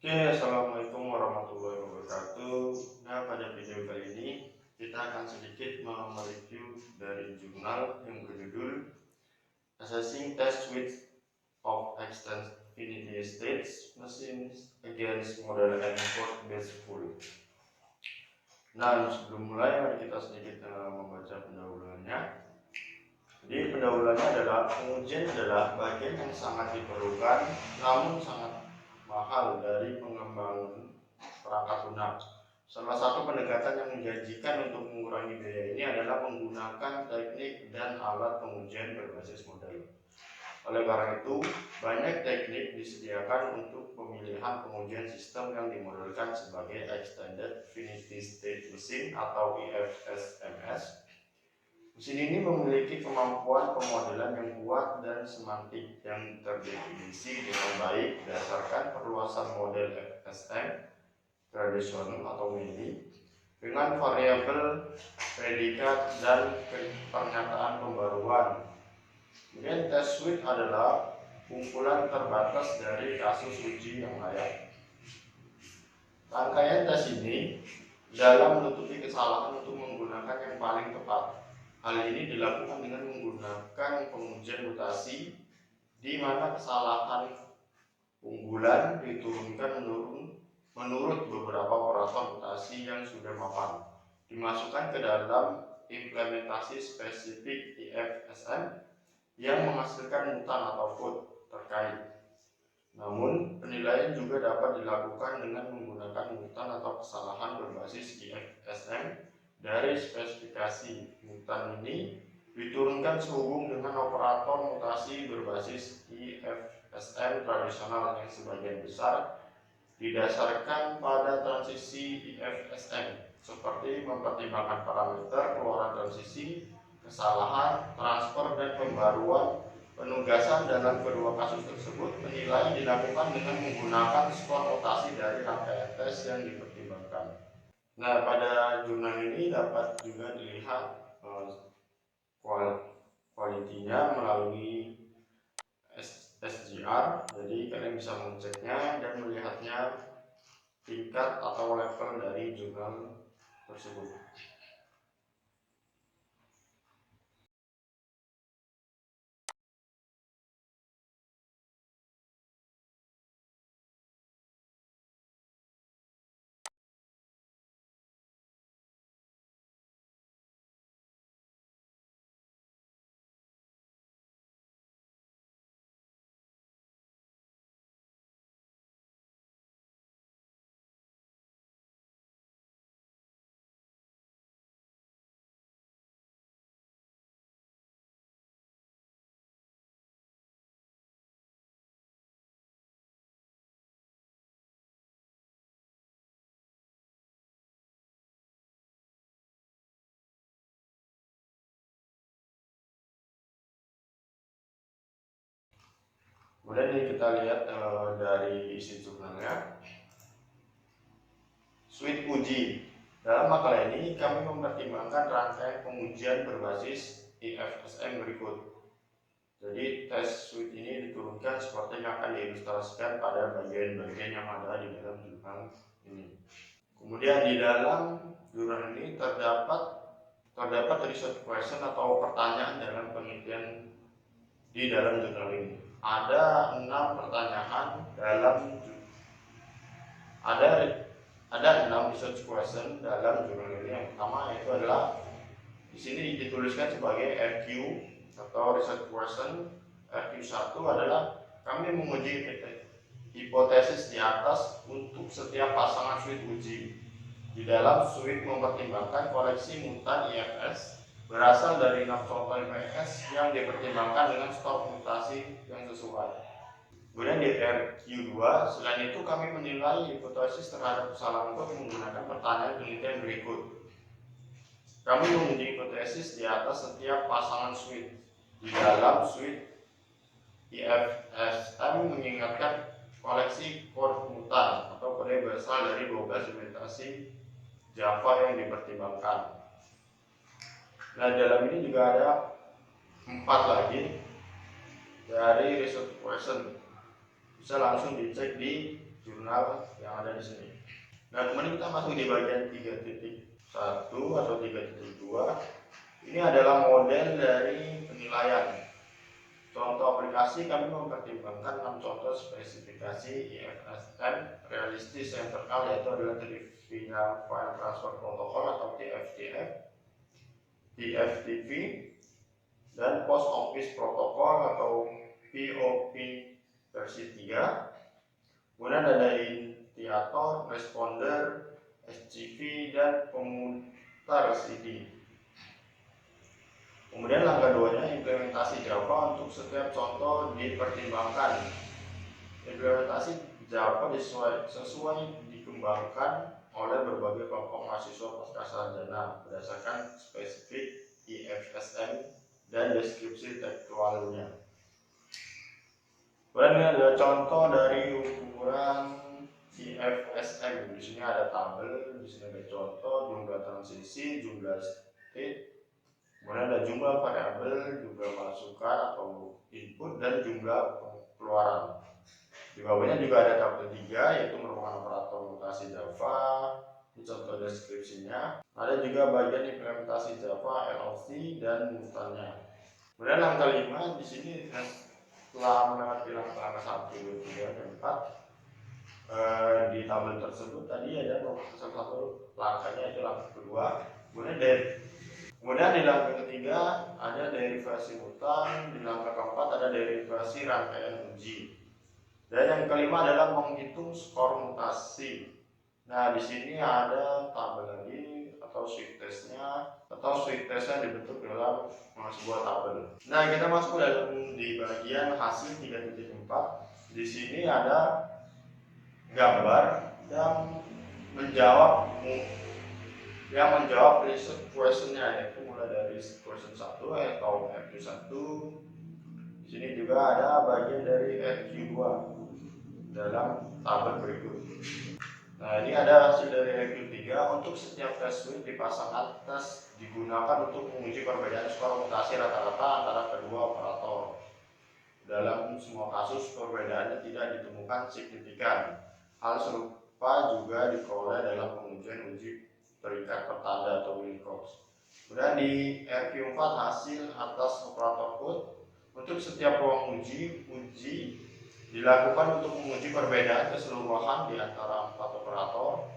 Oke, assalamualaikum warahmatullahi wabarakatuh. Nah, pada video kali ini kita akan sedikit mereview dari jurnal yang berjudul Assessing Test Suite of Extended Infinity States Machines Against Model and Code Based Full. Nah, sebelum mulai mari kita sedikit membaca pendahuluannya. Jadi pendahuluannya adalah pengujian adalah bagian yang sangat diperlukan namun sangat mahal dari pengembangan perangkat lunak. Salah satu pendekatan yang menjanjikan untuk mengurangi biaya ini adalah menggunakan teknik dan alat pengujian berbasis model. Oleh karena itu, banyak teknik disediakan untuk pemilihan pengujian sistem yang dimodelkan sebagai Extended Finite State Machine atau IFSMS. Mesin ini memiliki kemampuan pemodelan yang kuat dan semantik yang terdefinisi dengan baik berdasarkan perluasan model FSM tradisional atau MIDI dengan variabel predikat dan pernyataan pembaruan. Kemudian test suite adalah kumpulan terbatas dari kasus uji yang layak. Rangkaian tes ini dalam menutupi kesalahan untuk menggunakan yang paling tepat. Hal ini dilakukan dengan menggunakan pengujian mutasi di mana kesalahan unggulan diturunkan menurut beberapa operator mutasi yang sudah mapan, dimasukkan ke dalam implementasi spesifik IFSM yang menghasilkan mutan atau code terkait. Namun, penilaian juga dapat dilakukan dengan menggunakan mutan atau kesalahan berbasis IFSM dari spesifikasi. Mutan ini diturunkan sehubung dengan operator mutasi berbasis IFSM tradisional yang sebagian besar didasarkan pada transisi IFSM, seperti mempertimbangkan parameter keluaran transisi, kesalahan, transfer, dan pembaruan. Penugasan dalam kedua kasus tersebut penilaian dilakukan dengan menggunakan skor mutasi dari rangkaian tes yang dipertimbangkan. Nah, pada jurnal ini dapat juga dilihat kualitinya melalui SGR, jadi kalian bisa mengeceknya dan melihatnya tingkat atau level dari jurnal tersebut. Kemudian ini kita lihat dari isi jurnalnya. Suite uji. Dalam makalah ini kami mempertimbangkan rangkaian pengujian berbasis IFSM berikut. Jadi tes suite ini diturunkan seperti yang akan diilustrasikan pada bagian-bagian yang ada di dalam jurnal ini. Kemudian di dalam jurnal ini terdapat research question atau pertanyaan dalam penelitian di dalam jurnal ini. Ada 6 pertanyaan ada 6 research question dalam jurnal ini. Yang pertama yaitu adalah di sini dituliskan sebagai RQ atau research question. RQ1 adalah kami menguji hipotesis di atas untuk setiap pasangan suite uji. Di dalam suite mempertimbangkan koleksi mutan IFS berasal dari 6 total IPS yang dipertimbangkan dengan stok mutasi yang sesuai. Kemudian di RQ2, selain itu kami menilai hipotesis terhadap kesalahan code menggunakan pertanyaan penelitian berikut. Kami menguji hipotesis di atas setiap pasangan suite. Di dalam suite IFSM mengingatkan koleksi kode mutan atau kode berasal dari 12 implementasi Java yang dipertimbangkan. Nah, dalam ini juga ada 4 lagi dari research question. Bisa langsung dicek di jurnal yang ada di sini. Nah, kemudian kita masuk di bagian 3.1 atau 3.2. Ini adalah model dari penilaian. Contoh aplikasi, kami mempertimbangkan 6 contoh spesifikasi IFSM realistis yang terkenal, yaitu adalah Trivial File Transfer Protocol atau TFTF, TFTP, dan Post Office Protocol atau POP versi 3. Kemudian ada initiator, responder, SCV, dan pemutar CD. Kemudian langkah 2-nya implementasi Java. Untuk setiap contoh dipertimbangkan. Implementasi Java sesuai dikembangkan oleh berbagai kelompok mahasiswa pascasarjana berdasarkan spesifik IFSM dan deskripsi tekstualnya. Kemudian ini adalah contoh dari ukuran IFSM. Di sini ada tabel, di sini ada contoh jumlah transisi, jumlah state. Kemudian ada jumlah variabel, jumlah masukan atau input, dan jumlah keluaran. Di bawahnya juga ada tabel 3, yaitu merupakan operator mutasi Java. Ini contoh deskripsinya. Ada juga bagian implementasi Java, LLC, dan mutannya. Kemudian langkah 5 di sini setelah melewati langkah 1, 2, 3, dan 4. Di tabel tersebut tadi ada satu langkahnya, itu langkah kedua. Kemudian di langkah ketiga ada derivasi mutan, di langkah keempat ada derivasi rangkaian uji, dan yang kelima adalah menghitung skor mutasi. Nah, di sini ada tabel lagi atau suite testnya dibentuk dalam sebuah tabel. Nah, kita masuk dalam di bagian hasil 3.4. Di sini ada gambar yang menjawab research questionnya, yaitu mulai dari question 1 atau FQ1. Di sini juga ada bagian dari FQ2 dalam tabel berikut. Nah, ini ada hasil dari FQ3. Untuk setiap test suite dipasangkan tes digunakan untuk menguji perbedaan skor mutasi rata-rata antara kedua operator. Dalam semua kasus perbedaannya tidak ditemukan signifikan. Hal serupa juga diperoleh dalam pengujian uji terikat pertanda atau Wilcox. Kemudian di RQ4 hasil atas operator code. Untuk setiap ruang uji dilakukan untuk menguji perbedaan keseluruhan di antara 4 operator,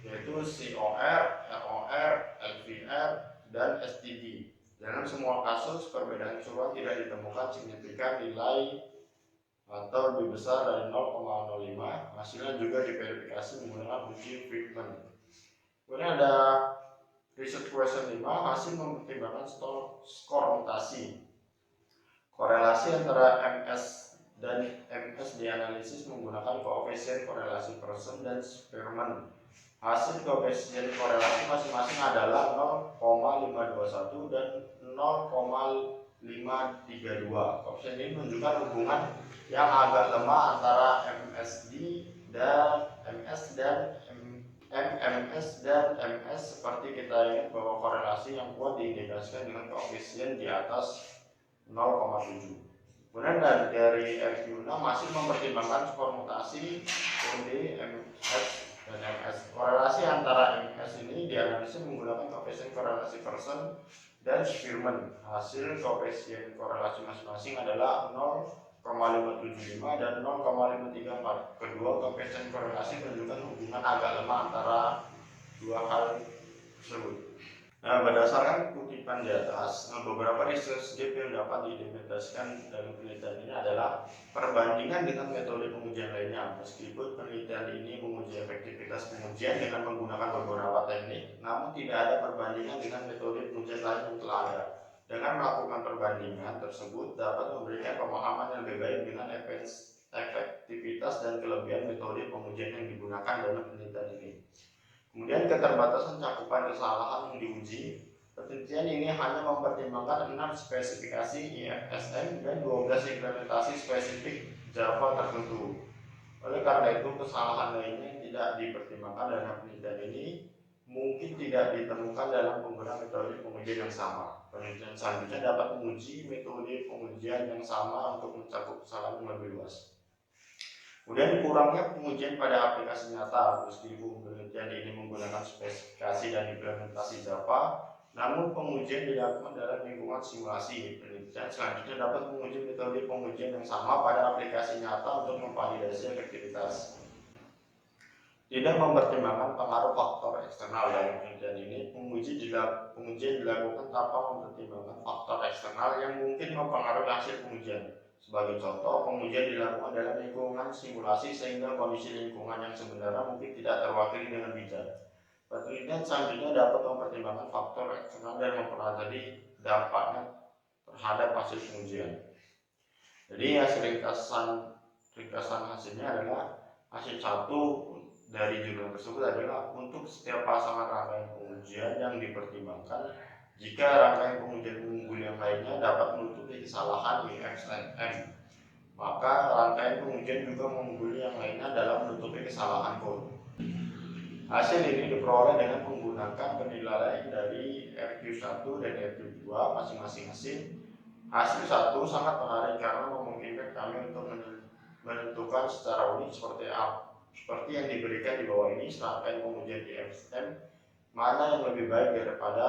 yaitu COR, ROR, LVR, dan STD. Dalam semua kasus perbedaan keseluruhan tidak ditemukan signifikan nilai atau lebih besar dari 0,05. Hasilnya juga diverifikasi menggunakan uji Friedman. Kemudian ada research question 5, hasil mempertimbangkan skor mutasi. Korelasi antara MS dan MS dianalisis menggunakan koefisien korelasi Pearson dan Spearman. Hasil koefisien korelasi masing-masing adalah 0,521 dan 0,532. Koefisien ini menunjukkan hubungan yang agak lemah antara MMS dan MS. Seperti kita ingat bahwa korelasi yang kuat diindikasikan dengan koefisien di atas 0,7. Kemudian dari RQ6 masih mempertimbangkan skor mutasi KD, MS, dan MS. Korelasi antara MS ini dianalisis menggunakan koefisien korelasi Pearson dan Spearman. Hasil koefisien korelasi masing-masing adalah 0,575 dan 0,534. Kedua koefisien korelasi menunjukkan hubungan agak lemah antara dua hal tersebut. Nah, berdasarkan kutipan di atas, beberapa research gap yang dapat diimplementasikan dalam penelitian ini adalah perbandingan dengan metode pengujian lainnya. Meskipun penelitian ini menguji efektivitas pengujian dengan menggunakan beberapa teknik, namun tidak ada perbandingan dengan metode pengujian lain yang telah ada. Dengan melakukan perbandingan tersebut dapat memberikan pemahaman yang lebih baik dengan efektivitas dan kelebihan metode pengujian yang digunakan dalam penelitian ini. Kemudian keterbatasan cakupan kesalahan yang diuji. Penelitian ini hanya mempertimbangkan 6 spesifikasi IFSM dan 12 implementasi spesifik Java tertentu. Oleh karena itu, kesalahan lainnya yang tidak dipertimbangkan dalam penelitian ini mungkin tidak ditemukan dalam penggunaan metode pengujian yang sama. Penelitian selanjutnya dapat menguji metode pengujian yang sama untuk mencakup kesalahan yang lebih luas. Kemudian kurangnya pengujian pada aplikasi nyata, meskipun penelitian ini menggunakan spesifikasi dan implementasi Java, namun pengujian dilakukan dalam lingkungan simulasi. Penelitian selanjutnya dapat menguji metode pengujian yang sama pada aplikasi nyata untuk memvalidasi efektivitas. Tidak mempertimbangkan pengaruh faktor eksternal dalam penelitian ini, pengujian dilakukan tanpa mempertimbangkan faktor eksternal yang mungkin mempengaruhi hasil pengujian. Sebagai contoh, pengujian dilakukan dalam lingkungan simulasi sehingga kondisi lingkungan yang sebenarnya mungkin tidak terwakili dengan bijak. Penelitian selanjutnya dapat mempertimbangkan faktor eksternal dan mempelajari dampaknya terhadap hasil pengujian. Jadi hasil ringkasan hasilnya adalah hasil satu dari jurnal tersebut adalah untuk setiap pasangan rangkaian pengujian yang dipertimbangkan, jika rangkaian pengujian unggul yang lainnya dapat menutupi kesalahan IFSM, maka rangkaian pengujian juga mengungguli yang lainnya dalam menutupi kesalahan kode. Hasil ini diperoleh dengan menggunakan penilaian dari RQ1 dan RQ2 masing-masing hasil. Hasil 1 sangat menarik karena memungkinkan kami untuk menentukan secara unik seperti yang diberikan di bawah ini serangkaian pengujian IFSM mana yang lebih baik daripada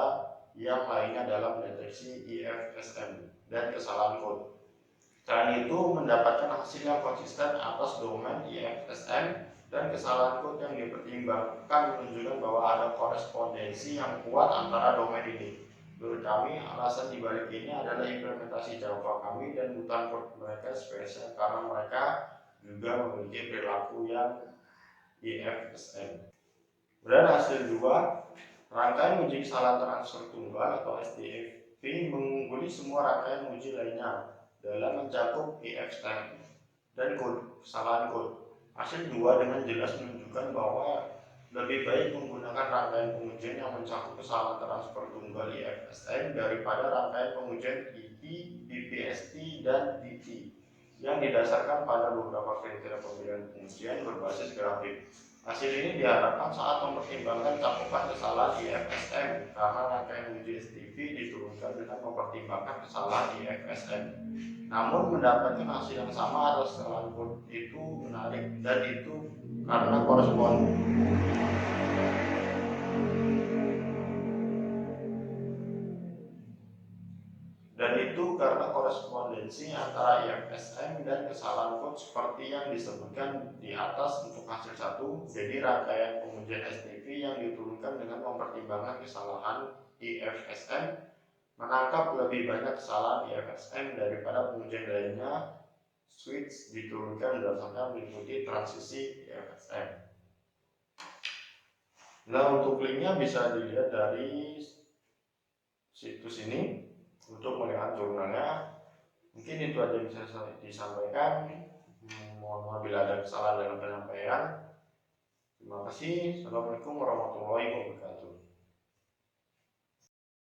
yang lainnya dalam mendeteksi IFSM dan kesalahan kode. Selain itu, mendapatkan hasil yang konsisten atas domain IFSM dan kesalahan kode yang dipertimbangkan menunjukkan bahwa ada korespondensi yang kuat antara domain ini. Menurut kami, alasan dibalik ini adalah implementasi Java kami dan bukan kode mereka spesial karena mereka juga memiliki perilaku yang IFSM. Kemudian hasil 2, rangkaian uji kesalahan transfer tunggal atau STFP mengungguli semua rangkaian uji lainnya dalam mencakup IFSM dan kesalahan kode. Hasil 2 dengan jelas menunjukkan bahwa lebih baik menggunakan rangkaian pengujian yang mencakup kesalahan transfer tunggal IFSM daripada rangkaian pengujian IT, BPST, dan DT yang didasarkan pada beberapa kriteria pemilihan pengujian berbasis grafik. Hasil ini diharapkan saat mempertimbangkan cakupan kesalahan IFSM karena rangkaian uji STV diturunkan dengan mempertimbangkan kesalahan IFSM. Namun mendapatkan hasil yang sama atas kesalahan kode itu menarik, dan itu karena korespondensi antara IFSM dan kesalahan kode seperti yang disebutkan di atas untuk hasil 1. Jadi rangkaian pengujian STV yang diturunkan dengan mempertimbangkan kesalahan IFSM menangkap lebih banyak kesalahan IFSM daripada pengujian lainnya. Switch diturunkan berdasarkan mengikuti transisi IFSM. Nah, untuk linknya bisa dilihat dari situs ini untuk melihat jurnalnya. Mungkin itu aja yang bisa saya disampaikan. Mohon maaf bila ada kesalahan dalam penyampaian. Terima kasih. Assalamualaikum warahmatullahi wabarakatuh.